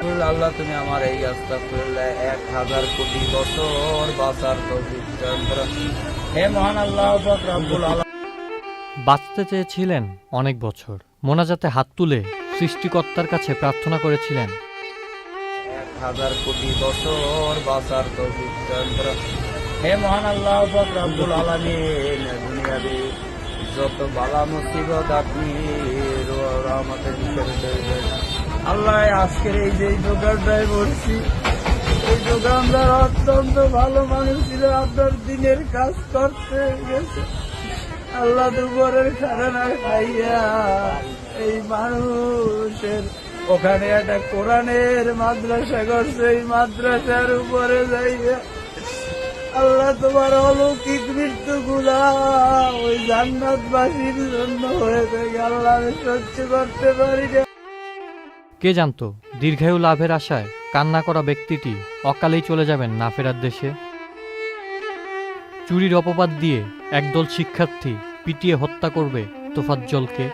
আল্লাহ তুমি আমার এই আস্তাগফিরুল্লাহ 1000 কোটি বছর বাঁচার তৌফিক দান করো। হে মহান আল্লাহ পাক রব্বুল আলামিন। বাঁচতে চেয়েছিলেন অনেক বছর, মোনাজাতে হাত তুলে সৃষ্টিকর্তার কাছে প্রার্থনা করেছিলেন 1000 কোটি বছর বাঁচার তৌফিক দান করো। হে মহান আল্লাহ পাক রব্বুল আলামিন, দুনিয়াতে যত বালা মুসিবত আপনি রহমতের হিসেবে দেবেন। আল্লাহ আজকের এই যে দোকানটায় বলছি, এই দোকানদার অত্যন্ত ভালো মানুষ ছিল, আপনার দিনের কাজ করতে গেছে। আল্লাহ দুপুরের খানা খাইয়া এই মানুষের ওখানে একটা কোরআনের মাদ্রাসা করছে, এই মাদ্রাসার উপরে যাইয়া আল্লাহ তোমার অলৌকিক মৃত্যু গুলা ওই জান্নাতবাসীর জন্য হয়ে থাকে। আল্লাহ আমি সহ্য করতে পারি না। কে জানতো দীর্ঘায়ু লাভের আশায় কান্না করা ব্যক্তিটি অকালেই চলে যাবেন না ফেরার দেশে। চুরির অপবাদ দিয়ে একদল শিক্ষার্থী পিটিয়ে হত্যা করবে তোফাজ্জলকে।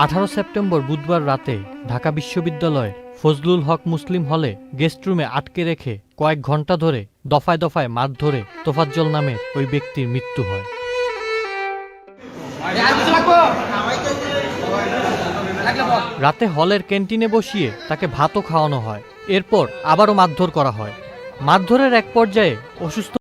18 সেপ্টেম্বর বুধবার রাতে ঢাকা বিশ্ববিদ্যালয়ের ফজলুল হক মুসলিম হলে গেস্ট রুমে আটকে রেখে কয়েক ঘন্টা ধরে দফায় দফায় মারধরে তোফাজ্জল নামের ওই ব্যক্তির মৃত্যু হয়। রাতে হলের ক্যান্টিনে বসিয়ে তাকে ভাতও খাওয়ানো হয়, এরপর আবারও মারধর করা হয়। মারধরের এক পর্যায়ে অসুস্থ